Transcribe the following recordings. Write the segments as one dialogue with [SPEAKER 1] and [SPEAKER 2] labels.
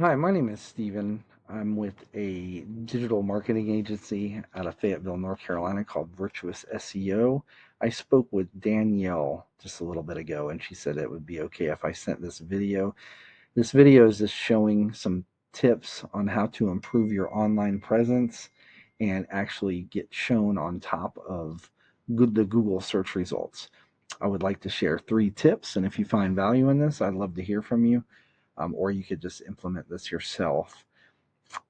[SPEAKER 1] Hi, my name is Steven. I'm with a digital marketing agency out of Fayetteville, North Carolina called Virtuous SEO. I spoke with Danielle just a little bit ago, and she said it would be okay if I sent this video. This video is just showing some tips on how to improve your online presence and actually get shown on top of the Google search results. I would like to share 3 tips, and if you find value in this, I'd love to hear from you. Or you could just implement this yourself.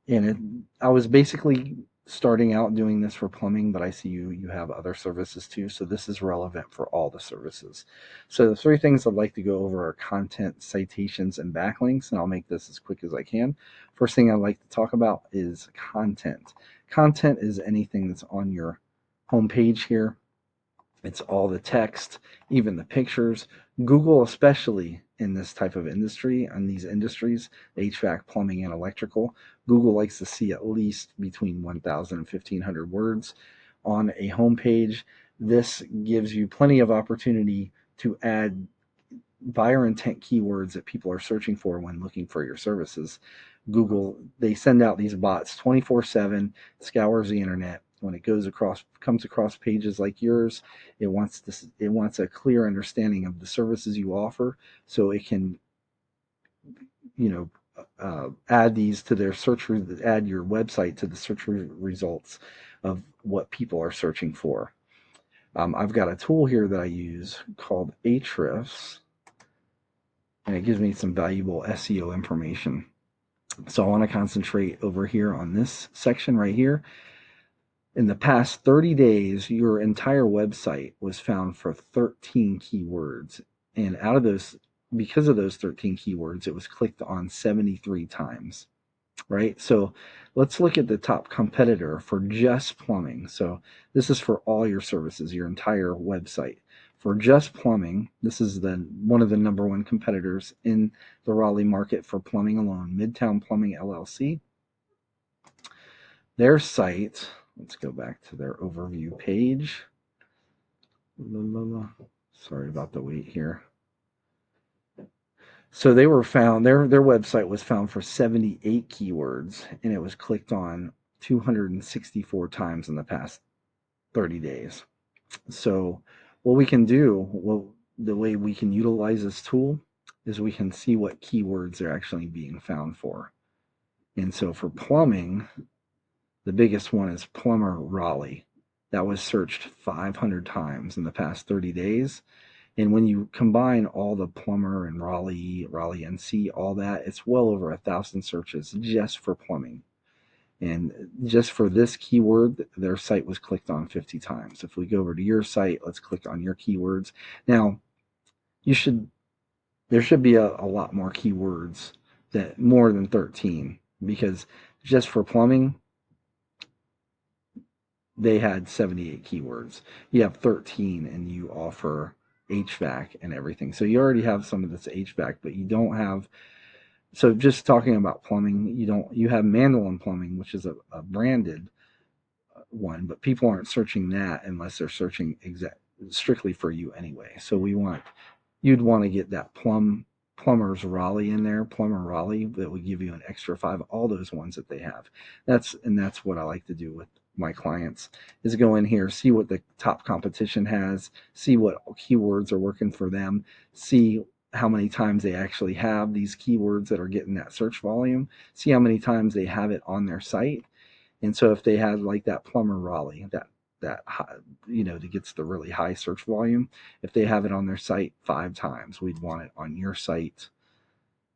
[SPEAKER 1] And I was basically starting out doing this for plumbing, but I see you have other services too, so this is relevant for all the services. So the 3 things I'd like to go over are content, citations, and backlinks, and I'll make this as quick as I can. First thing I'd like to talk about is content. Content is anything that's on your homepage here. It's all the text, even the pictures. Google, especially in this type of industry, on these industries, HVAC, plumbing, and electrical, Google likes to see at least between 1,000 and 1,500 words on a homepage. This gives you plenty of opportunity to add buyer intent keywords that people are searching for when looking for your services. Google, they send out these bots 24/7, scours the internet. When it comes across pages like yours, it wants a clear understanding of the services you offer, so it can, you know, add these to their add your website to the search results of what people are searching for. I've got a tool here that I use called Ahrefs, and it gives me some valuable SEO information. So I want to concentrate over here on this section right here. In the past 30 days, your entire website was found for 13 keywords. And out of those, because of those 13 keywords, it was clicked on 73 times, right? So let's look at the top competitor for just plumbing. So this is for all your services, your entire website. For just plumbing, this is one of the number one competitors in the Raleigh market for plumbing alone, Midtown Plumbing LLC. Their site, let's go back to their overview page. Sorry about the wait here. So they were found, their website was found for 78 keywords, and it was clicked on 264 times in the past 30 days. So what we can do, well, the way we can utilize this tool is we can see what keywords they're actually being found for. And so for plumbing, the biggest one is plumber Raleigh. That was searched 500 times in the past 30 days. And when you combine all the plumber and Raleigh NC, all that, it's well over 1,000 searches just for plumbing. And just for this keyword, their site was clicked on 50 times. If we go over to your site, let's click on your keywords. Now, you should there should be a lot more keywords, that more than 13, because just for plumbing, they had 78 keywords. You have 13 and you offer HVAC and everything. So you already have some of this HVAC, but you don't have. So just talking about plumbing, you have Mandolin plumbing, which is a branded one, but people aren't searching that unless they're searching strictly for you anyway. So you'd want to get that plumbers Raleigh in there, plumber Raleigh, that would give you an extra 5, all those ones that they have. That's what I like to do with my clients, is go in here, see what the top competition has, see what keywords are working for them, see how many times they actually have these keywords that are getting that search volume, see how many times they have it on their site. And so if they had like that plumber Raleigh, that high, that gets the really high search volume, if they have it on their site 5 times, we'd want it on your site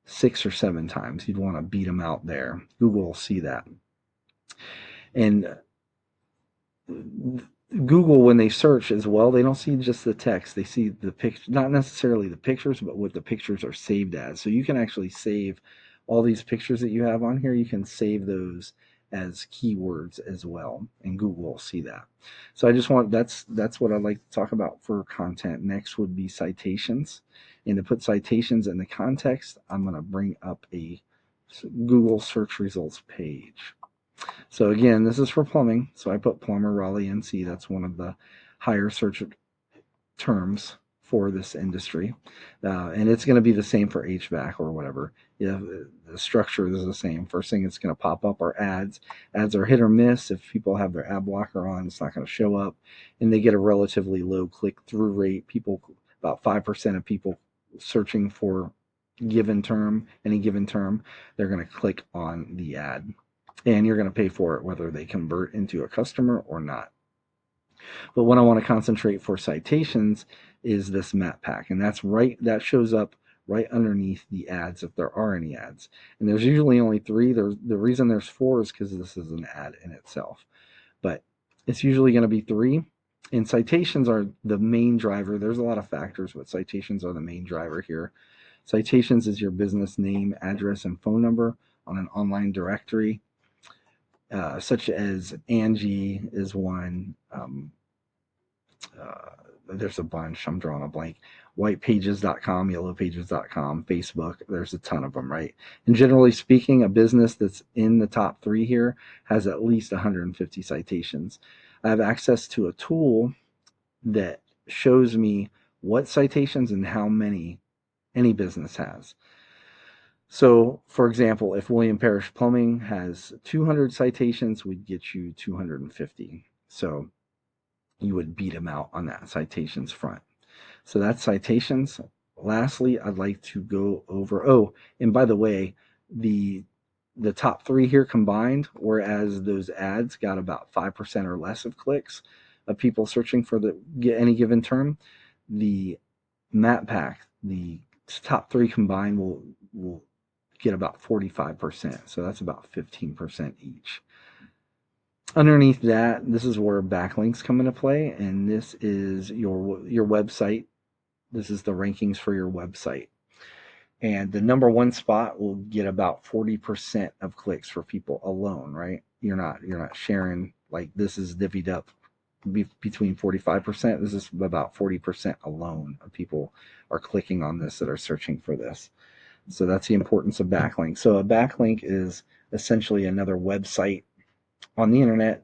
[SPEAKER 1] 6 or 7 times. You'd want to beat them out there. Google will see that. And Google, when they search as well, they don't see just the text. They see the picture, not necessarily the pictures, but what the pictures are saved as. So you can actually save all these pictures that you have on here. You can save those as keywords as well, and Google will see that. So that's what I'd like to talk about for content. Next would be citations, and to put citations in the context, I'm going to bring up a Google search results page. So again, this is for plumbing. So I put plumber Raleigh NC. That's one of the higher search terms for this industry, and it's going to be the same for HVAC or whatever. Yeah, the structure is the same. First thing that's going to pop up are ads. Ads are hit or miss. If people have their ad blocker on, it's not going to show up, and they get a relatively low click through rate. People, about 5% of people searching for any given term, they're going to click on the ad, and you're going to pay for it whether they convert into a customer or not. But what I want to concentrate for citations is this map pack, and that shows up right underneath the ads if there are any ads. And there's usually only 3. The reason there's 4 is because this is an ad in itself, but it's usually going to be 3. And citations are the main driver. There's a lot of factors, but citations are the main driver here. Citations is your business name, address, and phone number on an online directory, such as Angie is one. There's a bunch. I'm drawing a blank. Whitepages.com, yellowpages.com, Facebook. There's a ton of them, right? And generally speaking, a business that's in the top 3 here has at least 150 citations. I have access to a tool that shows me what citations and how many any business has. So, for example, if William Parrish Plumbing has 200 citations, we'd get you 250. So you would beat them out on that citations front. So that's citations. Lastly, I'd like to go over, and by the way, the top 3 here combined, whereas those ads got about 5% or less of clicks of people searching for any given term, the map pack, the top 3 combined will get about 45%. So that's about 15% each. Underneath that, this is where backlinks come into play, and this is your website. This is the rankings for your website. And the number 1 spot will get about 40% of clicks for people alone, right? You're not sharing, like, this is divvied up between 45%. This is about 40% alone of people are clicking on this that are searching for this. So that's the importance of backlinks. So a backlink is essentially another website on the internet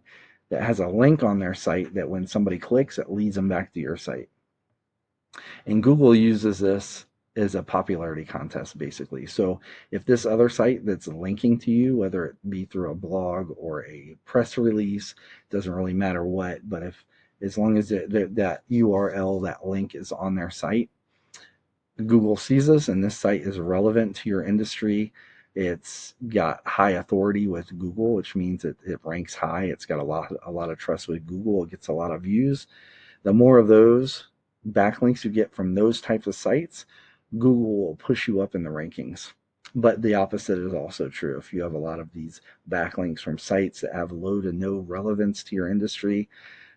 [SPEAKER 1] that has a link on their site that when somebody clicks, it leads them back to your site. And Google uses this as a popularity contest, basically. So if this other site that's linking to you, whether it be through a blog or a press release, doesn't really matter what, but as long as that URL, that link is on their site, Google sees this, and this site is relevant to your industry. It's got high authority with Google, which means it ranks high. It's got a lot of trust with Google. It gets a lot of views. The more of those backlinks you get from those types of sites, Google will push you up in the rankings. But the opposite is also true. If you have a lot of these backlinks from sites that have low to no relevance to your industry,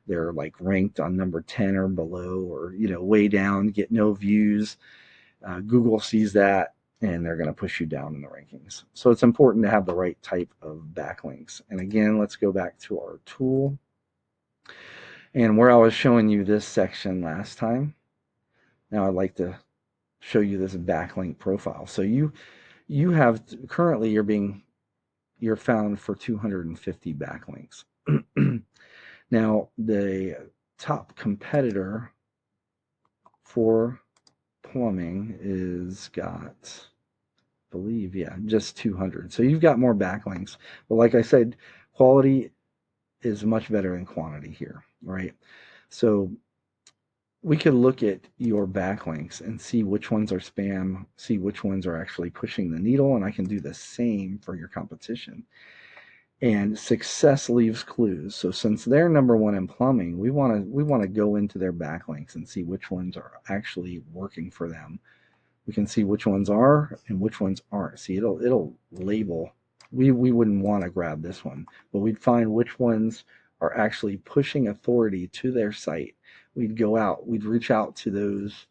[SPEAKER 1] they're like ranked on number 10 or below, or way down, get no views. Google sees that, and they're going to push you down in the rankings. So it's important to have the right type of backlinks. And again, let's go back to our tool. And where I was showing you this section last time, now I'd like to show you this backlink profile. So you have currently you're found for 250 backlinks. Now the top competitor for plumbing is got, I believe, just 200. So you've got more backlinks. But like I said, quality is much better than quantity here, right? So we could look at your backlinks and see which ones are spam, see which ones are actually pushing the needle, and I can do the same for your competition. And success leaves clues. So since they're number 1 in plumbing, we want to go into their backlinks and see which ones are actually working for them. We can see which ones are and which ones aren't. See, it'll label. We wouldn't want to grab this one, but we'd find which ones are actually pushing authority to their site. We'd go out, we'd reach out to those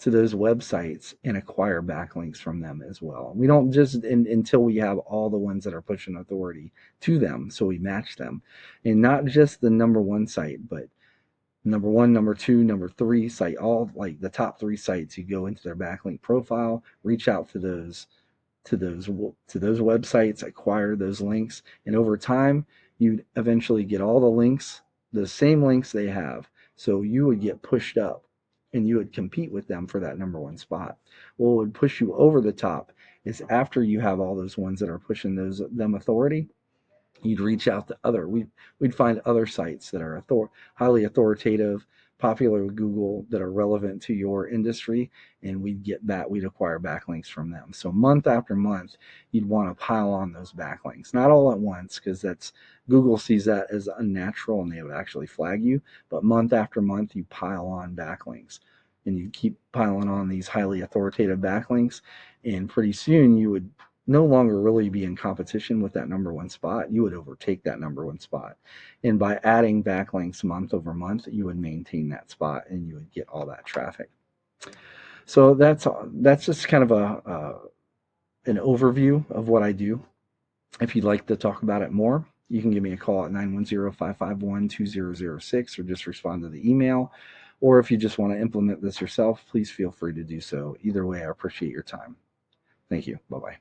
[SPEAKER 1] websites and acquire backlinks from them as well. We don't just until we have all the ones that are pushing authority to them, so we match them. And not just the number 1 site, but number 1, number 2, number 3 site, all like the top 3 sites. You go into their backlink profile, reach out to those websites, acquire those links, and over time you'd eventually get all the links, the same links they have. So you would get pushed up and you would compete with them for that number one spot. What would push you over the top is after you have all those ones that are pushing them authority, you'd reach out to we'd find other sites that are highly authoritative, popular with Google, that are relevant to your industry, and we'd acquire backlinks from them. So month after month, you'd want to pile on those backlinks, not all at once, because that's Google sees that as unnatural and they would actually flag you. But month after month, you pile on backlinks, and you keep piling on these highly authoritative backlinks, and pretty soon you would no longer really be in competition with that number one spot. You would overtake that number one spot. And by adding backlinks month over month, you would maintain that spot and you would get all that traffic. So that's just kind of an overview of what I do. If you'd like to talk about it more, you can give me a call at 910-551-2006 or just respond to the email. Or if you just want to implement this yourself, please feel free to do so. Either way, I appreciate your time. Thank you. Bye-bye.